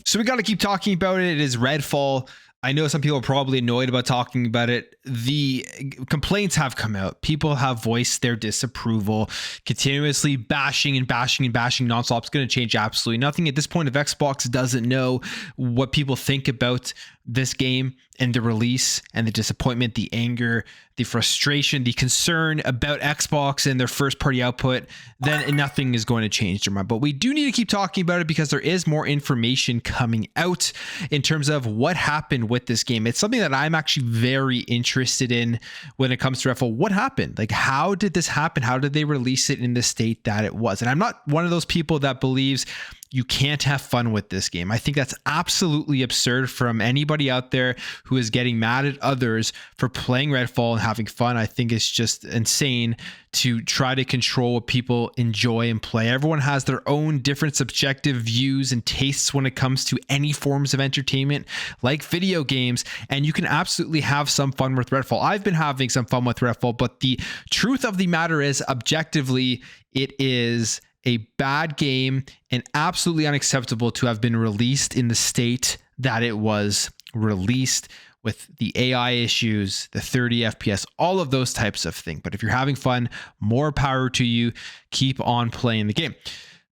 So we got to keep talking about it. It is Redfall. I know some people are probably annoyed about talking about it. The complaints have come out. People have voiced their disapproval, continuously bashing and bashing and bashing nonstop. It's going to change absolutely nothing. At this point, if Xbox doesn't know what people think about this game and the release and the disappointment, the anger, the frustration, the concern about Xbox and their first party output, then nothing is going to change their mind. But we do need to keep talking about it because there is more information coming out in terms of what happened with this game. It's something that I'm actually very interested in when it comes to Redfall. What happened? Like, how did this happen? How did they release it in the state that it was? And I'm not one of those people that believes you can't have fun with this game. I think that's absolutely absurd from anybody out there who is getting mad at others for playing Redfall and having fun. I think it's just insane to try to control what people enjoy and play. Everyone has their own different subjective views and tastes when it comes to any forms of entertainment, like video games, and you can absolutely have some fun with Redfall. I've been having some fun with Redfall, but the truth of the matter is, objectively, it is a bad game and absolutely unacceptable to have been released in the state that it was released, with the AI issues, the 30 FPS, all of those types of things. But if you're having fun, more power to you. Keep on playing the game.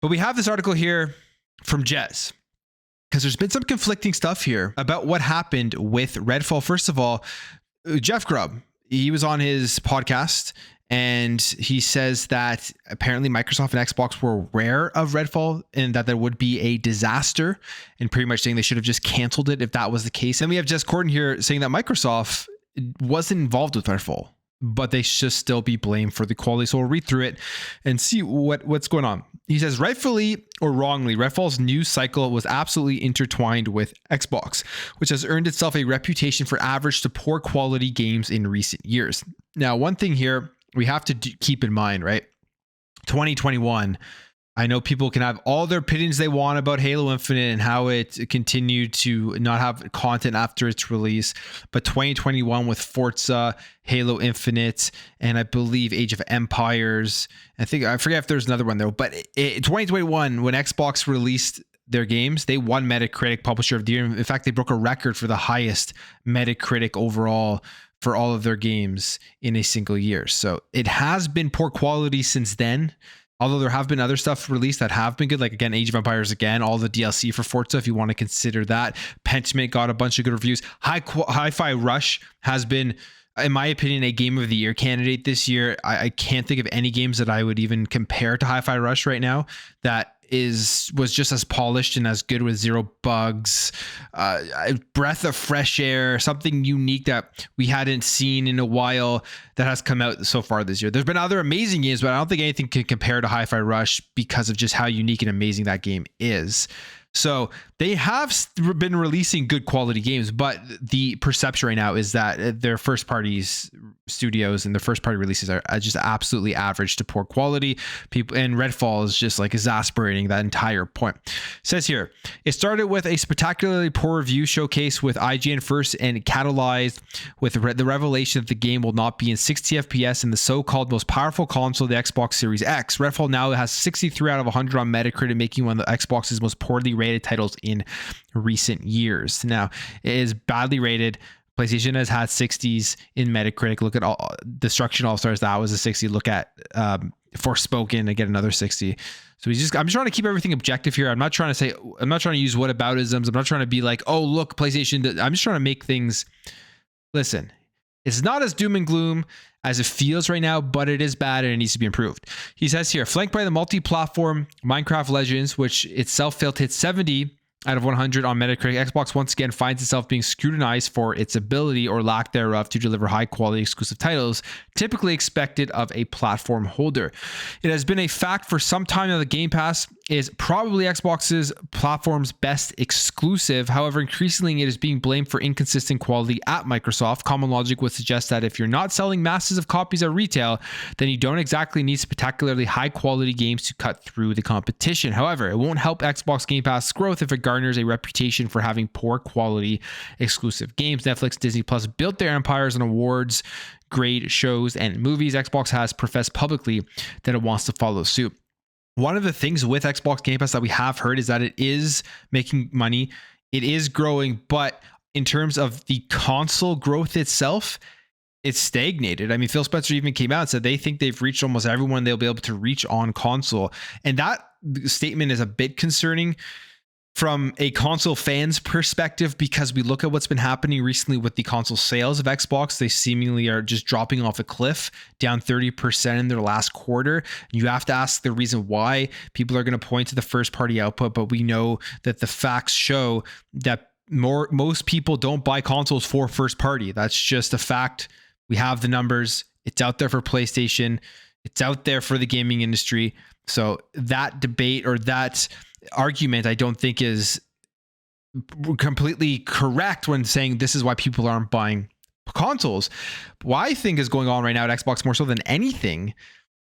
But we have this article here from Jez, because there's been some conflicting stuff here about what happened with Redfall. First of all, Jeff Grubb, he was on his podcast, and he says that apparently Microsoft and Xbox were aware of Redfall and that there would be a disaster, and pretty much saying they should have just canceled it if that was the case. And we have Jess Corden here saying that Microsoft wasn't involved with Redfall, but they should still be blamed for the quality. So we'll read through it and see what's going on. He says, rightfully or wrongly, Redfall's news cycle was absolutely intertwined with Xbox, which has earned itself a reputation for average to poor quality games in recent years. Now, one thing here we have to keep in mind, right? 2021, I know people can have all their opinions they want about Halo Infinite and how it continued to not have content after its release. But 2021 with Forza, Halo Infinite, and I believe Age of Empires, I forget if there's another one though, but 2021, when Xbox released their games, they won Metacritic Publisher of the Year. In fact, they broke a record for the highest Metacritic overall for all of their games in a single year. So it has been poor quality since then, although there have been other stuff released that have been good, like again, Age of Empires, again, all the DLC for Forza, if you want to consider that. Pentiment got a bunch of good reviews. Hi-Fi Rush has been, in my opinion, a Game of the Year candidate this year. I can't think of any games that I would even compare to Hi-Fi Rush right now that was just as polished and as good with zero bugs, a breath of fresh air, something unique that we hadn't seen in a while that has come out so far this year. There's been other amazing games, but I don't think anything can compare to Hi-Fi Rush because of just how unique and amazing that game is. So they have been releasing good quality games, but the perception right now is that their first parties studios and their first party releases are just absolutely average to poor quality. People, and Redfall is just like exasperating that entire point. It says here, it started with a spectacularly poor review showcase with IGN first and catalyzed with the revelation that the game will not be in 60 FPS in the so-called most powerful console, the Xbox Series X. Redfall now has 63 out of 100 on Metacritic, making one of the Xbox's most poorly rated titles in recent years. Now, it is badly rated. PlayStation has had 60s in Metacritic. Look at all Destruction All Stars, that was a 60. Look at Forspoken and get another 60. So I'm just trying to keep everything objective here. I'm not trying to use whataboutisms. I'm not trying to be like, oh look, PlayStation. I'm just trying to make things. Listen, it's not as doom and gloom as it feels right now, but it is bad and it needs to be improved. He says here, flanked by the multi-platform Minecraft Legends, which itself failed to hit 70 out of 100 on Metacritic, Xbox once again finds itself being scrutinized for its ability or lack thereof to deliver high-quality exclusive titles, typically expected of a platform holder. It has been a fact for some time that the Game Pass is probably Xbox's platform's best exclusive. However, increasingly it is being blamed for inconsistent quality at Microsoft. Common logic would suggest that if you're not selling masses of copies at retail, then you don't exactly need spectacularly high-quality games to cut through the competition. However, it won't help Xbox Game Pass growth if it garners a reputation for having poor quality exclusive games. Netflix, Disney Plus built their empires on awards, grade shows, and movies. Xbox has professed publicly that it wants to follow suit. one of the things with Xbox Game Pass that we have heard is that it is making money. It is growing, but in terms of the console growth itself, it's stagnated. I mean, Phil Spencer even came out and said they think they've reached almost everyone they'll be able to reach on console. And that statement is a bit concerning from a console fan's perspective, because we look at what's been happening recently with the console sales of Xbox. They seemingly are just dropping off a cliff, down 30% in their last quarter. You have to ask the reason why. People are going to point to the first party output, but we know that the facts show that most people don't buy consoles for first party. That's just a fact. We have the numbers. It's out there for PlayStation. It's out there for the gaming industry. So that debate or that argument, I don't think is completely correct when saying this is why people aren't buying consoles. What I think is going on right now at Xbox more so than anything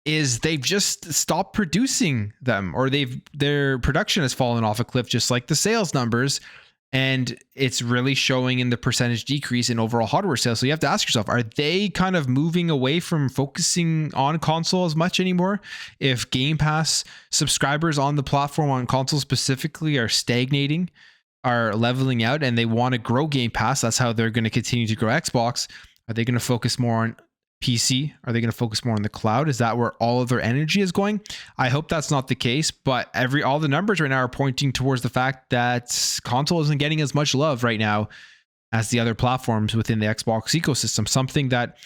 is they've just stopped producing them, or their production has fallen off a cliff, just like the sales numbers. And it's really showing in the percentage decrease in overall hardware sales. So you have to ask yourself, are they kind of moving away from focusing on console as much anymore? If Game Pass subscribers on the platform on console specifically are stagnating, are leveling out, and they want to grow Game Pass, that's how they're going to continue to grow Xbox. Are they going to focus more on PC? Are they going to focus more on the cloud? Is that where all of their energy is going? I hope that's not the case, but all the numbers right now are pointing towards the fact that console isn't getting as much love right now as the other platforms within the Xbox ecosystem. Something that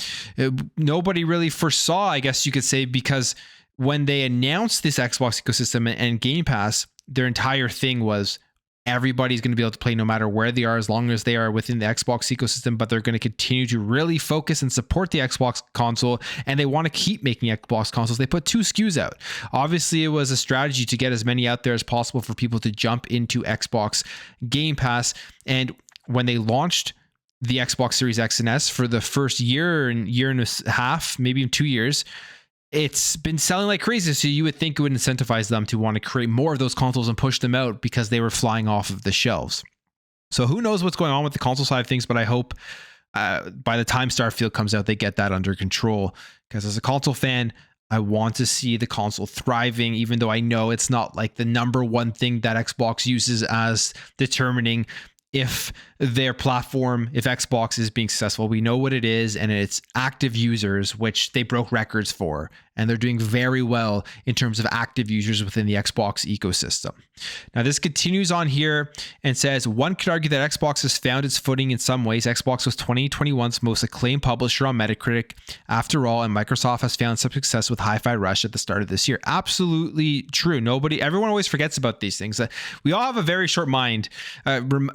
nobody really foresaw, I guess you could say, because when they announced this Xbox ecosystem and Game Pass, their entire thing was everybody's going to be able to play no matter where they are, as long as they are within the Xbox ecosystem, but they're going to continue to really focus and support the Xbox console, and they want to keep making Xbox consoles. They put 2 SKUs out. Obviously, it was a strategy to get as many out there as possible for people to jump into Xbox Game Pass. And when they launched the Xbox Series X and S for the first year and a half, maybe even 2 years, it's been selling like crazy. So you would think it would incentivize them to want to create more of those consoles and push them out because they were flying off of the shelves. So who knows what's going on with the console side of things, but I hope by the time Starfield comes out, they get that under control. Because as a console fan, I want to see the console thriving, even though I know it's not like the number one thing that Xbox uses as determining if their platform, if Xbox is being successful. We know what it is, and it's active users, which they broke records for, and they're doing very well in terms of active users within the Xbox ecosystem. Now, this continues on here and says, one could argue that Xbox has found its footing in some ways. Xbox was 2021's most acclaimed publisher on Metacritic, after all, and Microsoft has found some success with Hi-Fi Rush at the start of this year. Absolutely true. Everyone always forgets about these things. We all have a very short mind.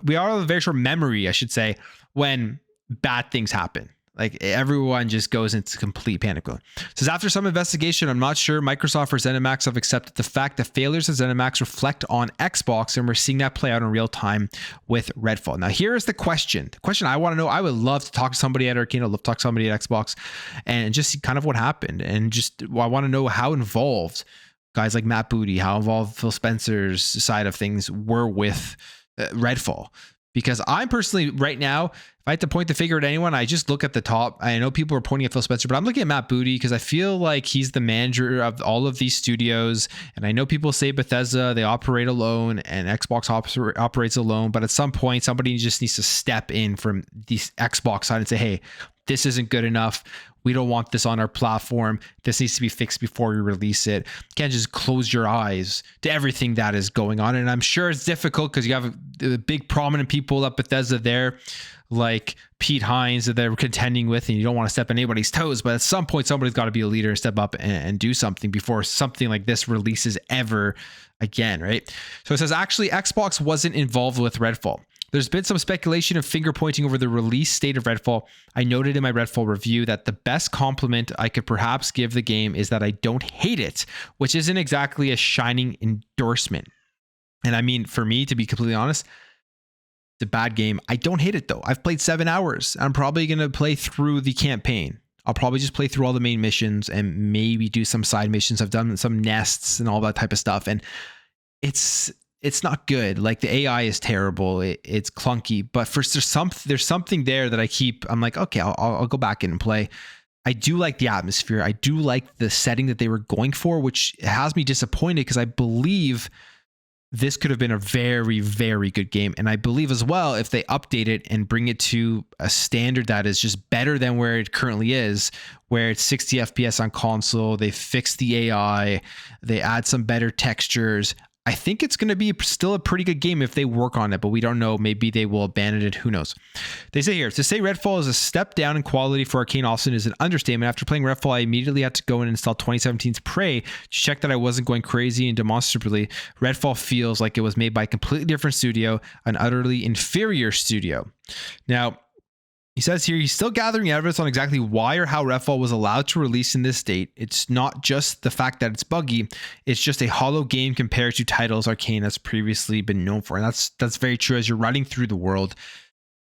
We all have a very short memory, I should say, when bad things happen. Like, everyone just goes into complete panic mode. Says, after some investigation, I'm not sure Microsoft or ZeniMax have accepted the fact that failures of ZeniMax reflect on Xbox, and we're seeing that play out in real time with Redfall. Now, here's the question. The question I want to know, I would love to talk to somebody at Arcane, I'd love to talk to somebody at Xbox, and just see kind of what happened. And just, I want to know how involved guys like Matt Booty, how involved Phil Spencer's side of things were with Redfall. Because I'm personally, right now, if I had to point the finger at anyone, I just look at the top. I know people are pointing at Phil Spencer, but I'm looking at Matt Booty because I feel like he's the manager of all of these studios. And I know people say Bethesda, they operate alone, and Xbox operates alone. But at some point, somebody just needs to step in from the Xbox side and say, hey, this isn't good enough. We don't want this on our platform. This needs to be fixed before we release it. You can't just close your eyes to everything that is going on. And I'm sure it's difficult because you have the big prominent people at Bethesda there, like Pete Hines, that they're contending with, and you don't want to step on anybody's toes. But at some point, somebody's got to be a leader and step up and do something before something like this releases ever again, right? So it says, actually, Xbox wasn't involved with Redfall. There's been some speculation of finger pointing over the release state of Redfall. I noted in my Redfall review that the best compliment I could perhaps give the game is that I don't hate it, which isn't exactly a shining endorsement. And I mean, for me, to be completely honest, it's a bad game. I don't hate it though. I've played 7 hours. I'm probably going to play through the campaign. I'll probably just play through all the main missions and maybe do some side missions. I've done some nests and all that type of stuff. And it's not good. Like, the AI is terrible. It's clunky, but there's something there that I'm like, okay, I'll go back in and play. I do like the atmosphere. I do like the setting that they were going for, which has me disappointed because I believe this could have been a very, very good game. And I believe as well, if they update it and bring it to a standard that is just better than where it currently is, where it's 60 FPS on console, they fix the AI, they add some better textures. I think it's going to be still a pretty good game if they work on it, but we don't know. Maybe they will abandon it. Who knows? They say here, to say Redfall is a step down in quality for Arcane Austin is an understatement. After playing Redfall, I immediately had to go and install 2017's Prey to check that I wasn't going crazy and demonstrably. Redfall feels like it was made by a completely different studio, an utterly inferior studio. Now, he says here he's still gathering evidence on exactly why or how Redfall was allowed to release in this state. It's not just the fact that it's buggy, it's just a hollow game compared to titles Arcane has previously been known for. And that's very true. As you're running through the world,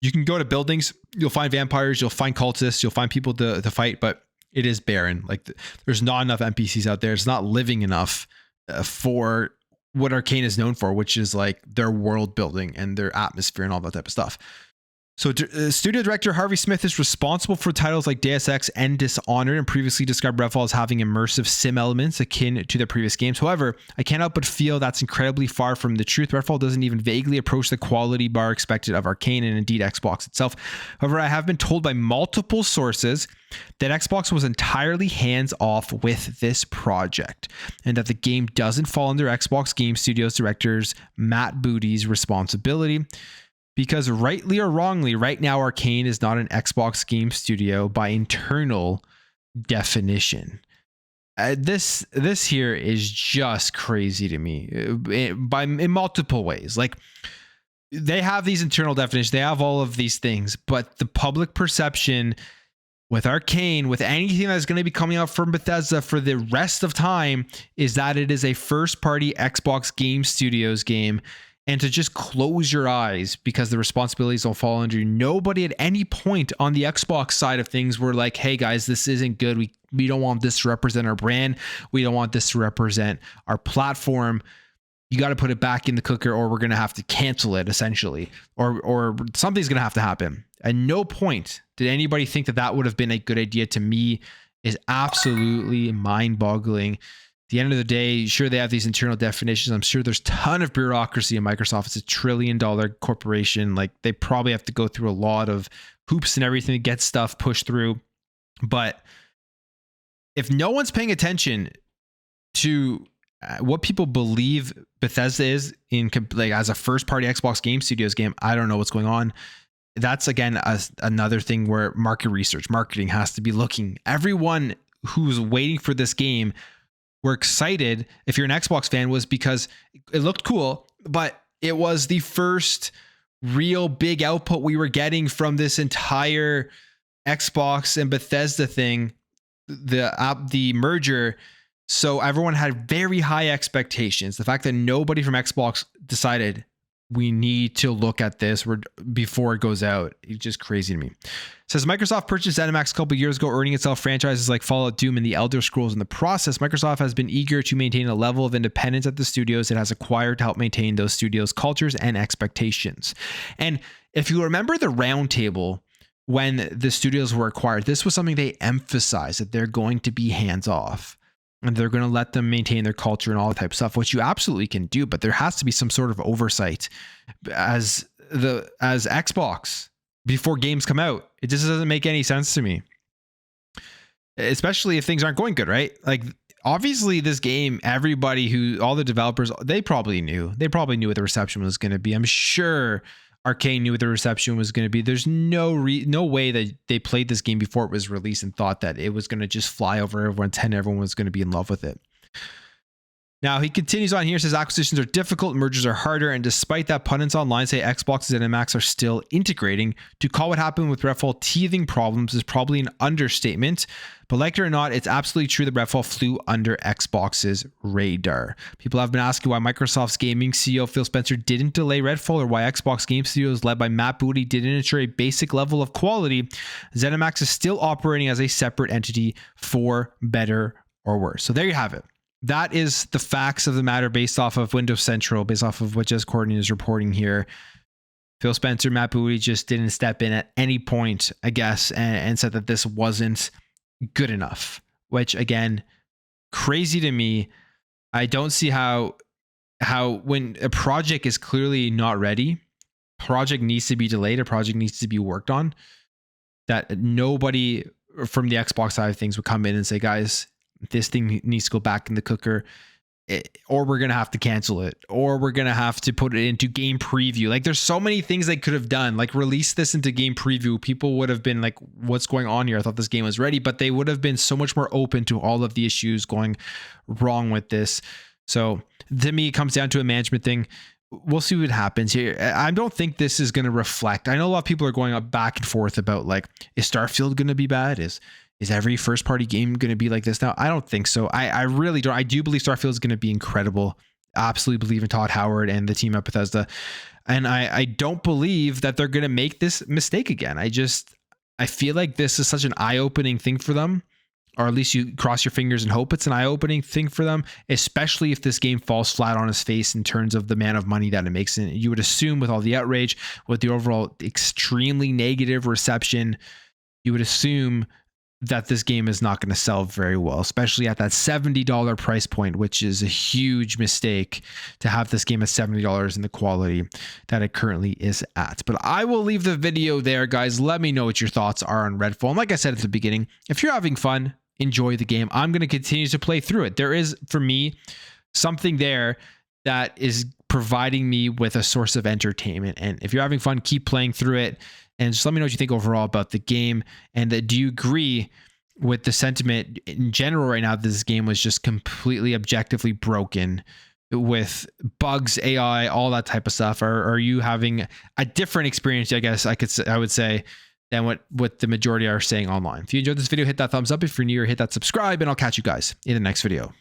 you can go to buildings, you'll find vampires, you'll find cultists, you'll find people to fight, but it is barren. Like there's not enough NPCs out there. It's not living enough for what Arcane is known for, which is like their world building and their atmosphere and all that type of stuff. So studio director Harvey Smith is responsible for titles like Deus Ex and Dishonored, and previously described Redfall as having immersive sim elements akin to their previous games. However, I can't help but feel that's incredibly far from the truth. Redfall doesn't even vaguely approach the quality bar expected of Arcane and indeed Xbox itself. However, I have been told by multiple sources that Xbox was entirely hands-off with this project, and that the game doesn't fall under Xbox Game Studios directors Matt Booty's responsibility. Because rightly or wrongly, right now Arcane is not an Xbox game studio by internal definition. This here is just crazy to me in multiple ways. Like, they have these internal definitions, they have all of these things, but the public perception with Arcane, with anything that's going to be coming out from Bethesda for the rest of time, is that it is a first-party Xbox Game Studios game. And to just close your eyes because the responsibilities don't fall under you. Nobody at any point on the Xbox side of things were like, hey guys, this isn't good. We don't want this to represent our brand. We don't want this to represent our platform. You got to put it back in the cooker or we're going to have to cancel it essentially. Or something's going to have to happen. At no point did anybody think that would have been a good idea. To me, is absolutely mind-boggling. At the end of the day, sure, they have these internal definitions. I'm sure there's a ton of bureaucracy in Microsoft. It's $1 trillion corporation. Like, they probably have to go through a lot of hoops and everything to get stuff pushed through. But if no one's paying attention to what people believe Bethesda is in, like, as a first-party Xbox Game Studios game, I don't know what's going on. That's again another thing where marketing has to be looking. Everyone who's waiting for this game, we're excited, if you're an Xbox fan, was because it looked cool, but it was the first real big output we were getting from this entire Xbox and Bethesda thing, the merger. So everyone had very high expectations. The fact that nobody from Xbox decided we need to look at this before it goes out, it's just crazy to me. It says Microsoft purchased ZeniMax a couple years ago, earning itself franchises like Fallout, Doom, and The Elder Scrolls. In the process, Microsoft has been eager to maintain a level of independence at the studios it has acquired to help maintain those studios' cultures and expectations. And if you remember the roundtable when the studios were acquired, this was something they emphasized, that they're going to be hands-off. And they're going to let them maintain their culture and all that type of stuff, which you absolutely can do, but there has to be some sort of oversight as Xbox before games come out. It just doesn't make any sense to me, especially if things aren't going good, right? Like, obviously this game, all the developers, they probably knew what the reception was going to be. I'm sure Arcane knew what the reception was going to be. There's no way that they played this game before it was released and thought that it was going to just fly over everyone's head and everyone was going to be in love with it. Now, he continues on here, says acquisitions are difficult, mergers are harder, and despite that, pundits online say Xbox and ZeniMax are still integrating. To call what happened with Redfall teething problems is probably an understatement, but like it or not, it's absolutely true that Redfall flew under Xbox's radar. People have been asking why Microsoft's gaming CEO Phil Spencer didn't delay Redfall, or why Xbox Game Studios led by Matt Booty didn't ensure a basic level of quality. ZeniMax is still operating as a separate entity, for better or worse. So there you have it. That is the facts of the matter based off of Windows Central, based off of what Jez Corden is reporting here. Phil Spencer, Matt Booty just didn't step in at any point, I guess, and said that this wasn't good enough, which again, crazy to me. I don't see how when a project is clearly not ready, project needs to be delayed, a project needs to be worked on, that nobody from the Xbox side of things would come in and say, guys, this thing needs to go back in the cooker, or we're going to have to cancel it, or we're going to have to put it into game preview. Like there's so many things they could have done, like release this into game preview. People would have been like, what's going on here? I thought this game was ready, but they would have been so much more open to all of the issues going wrong with this. So to me, it comes down to a management thing. We'll see what happens here. I don't think this is going to reflect. I know a lot of people are going up back and forth about like, is Starfield going to be bad? Is every first party game going to be like this now? I don't think so. I really don't. I do believe Starfield is going to be incredible. Absolutely believe in Todd Howard and the team at Bethesda. And I don't believe that they're going to make this mistake again. I feel like this is such an eye-opening thing for them, or at least you cross your fingers and hope it's an eye-opening thing for them, especially if this game falls flat on its face in terms of the amount of money that it makes. And you would assume with all the outrage, with the overall extremely negative reception, you would assume that this game is not going to sell very well, especially at that $70 price point, which is a huge mistake to have this game at $70 in the quality that it currently is at. But I will leave the video there, guys. Let me know what your thoughts are on Redfall. And like I said at the beginning, if you're having fun, enjoy the game. I'm going to continue to play through it. There is, for me, something there that is providing me with a source of entertainment. And if you're having fun, keep playing through it. And just let me know what you think overall about the game. And do you agree with the sentiment in general right now that this game was just completely objectively broken with bugs, AI, all that type of stuff? Or are you having a different experience, I guess I would say, than what the majority are saying online? If you enjoyed this video, hit that thumbs up. If you're new, hit that subscribe, and I'll catch you guys in the next video.